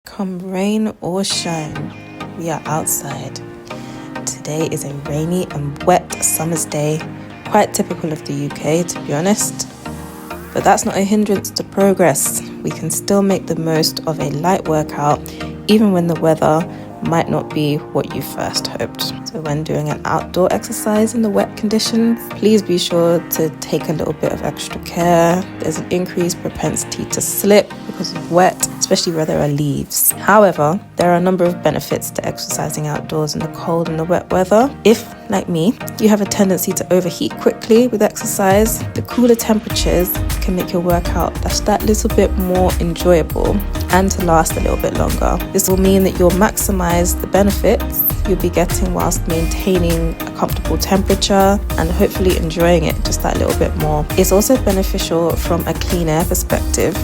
Come rain or shine, we are outside. Today is a rainy and wet summer's day, quite typical of the UK to be honest. But that's not a hindrance to progress. We can still make the most of a light workout even when the weather might not be what you first hoped. So when doing an outdoor exercise in the wet conditions, please be sure to take a little bit of extra care. There's an increased propensity to slip because of wet, especially where there are leaves. However, there are a number of benefits to exercising outdoors in the cold and the wet weather. If, like me, you have a tendency to overheat quickly with exercise, the cooler temperatures can make your workout just that little bit more enjoyable and to last a little bit longer. This will mean that you'll maximize the benefits you'll be getting whilst maintaining a comfortable temperature and hopefully enjoying it just that little bit more. It's also beneficial from a clean air perspective.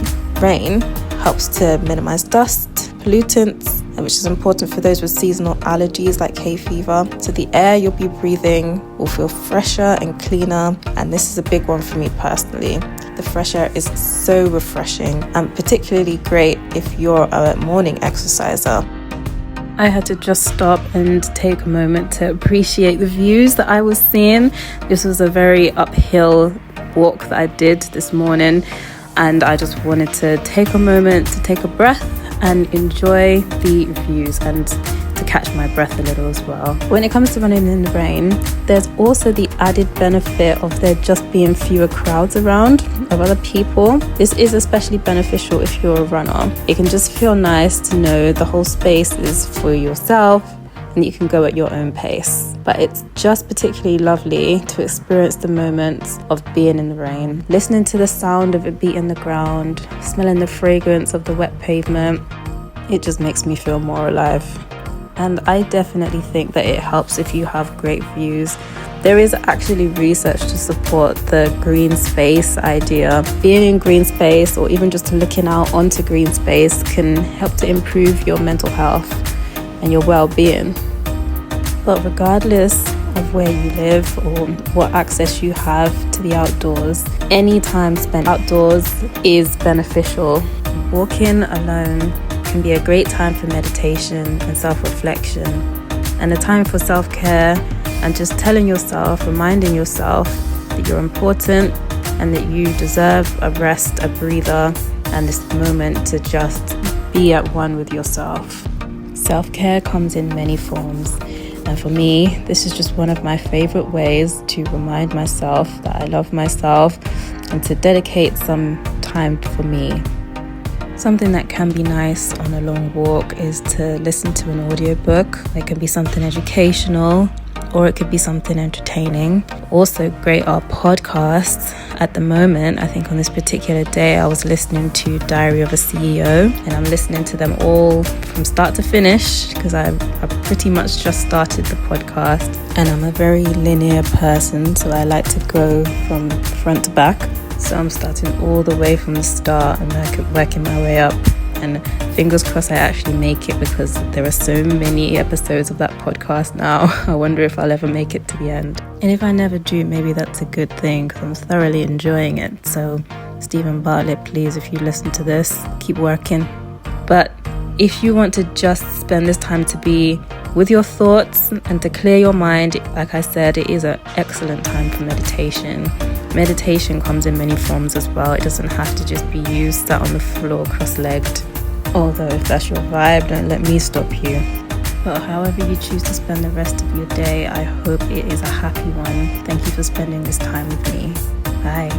Rain helps to minimize dust, pollutants, which is important for those with seasonal allergies like hay fever. So the air you'll be breathing will feel fresher and cleaner, and this is a big one for me personally. The fresh air is so refreshing and particularly great if you're a morning exerciser. I had to just stop and take a moment to appreciate the views that I was seeing. This was a very uphill walk that I did this morning, and I just wanted to take a moment to take a breath and enjoy the views and to catch my breath a little as well. When it comes to running in the rain, there's also the added benefit of there just being fewer crowds around of other people. This is especially beneficial if you're a runner. It can just feel nice to know the whole space is for yourself and you can go at your own pace. But it's just particularly lovely to experience the moments of being in the rain, listening to the sound of it beating the ground, smelling the fragrance of the wet pavement. It just makes me feel more alive. And I definitely think that it helps if you have great views. There is actually research to support the green space idea. Being in green space or even just looking out onto green space can help to improve your mental health and your well-being. But regardless of where you live or what access you have to the outdoors, any time spent outdoors is beneficial. Walking alone can be a great time for meditation and self-reflection, and a time for self-care and just telling yourself, reminding yourself that you're important and that you deserve a rest, a breather, and this moment to just be at one with yourself. Self-care comes in many forms, and for me, this is just one of my favorite ways to remind myself that I love myself and to dedicate some time for me. Something that can be nice on a long walk is to listen to an audiobook. It can be something educational or it could be something entertaining. Also great are podcasts. At the moment, I think on this particular day, I was listening to Diary of a CEO, and I'm listening to them all from start to finish because I pretty much just started the podcast, and I'm a very linear person, so I like to go from front to back. So I'm starting all the way from the start and working my way up. And fingers crossed I actually make it, because there are so many episodes of that podcast now. I wonder if I'll ever make it to the end. And if I never do, maybe that's a good thing because I'm thoroughly enjoying it. So Stephen Bartlett, please, if you listen to this, keep working. But if you want to just spend this time to be with your thoughts and to clear your mind, like I said, it is an excellent time for meditation. Meditation comes in many forms as well. It doesn't have to just be you sat on the floor cross-legged. Although if that's your vibe, don't let me stop you. But however you choose to spend the rest of your day, I hope it is a happy one. Thank you for spending this time with me. Bye.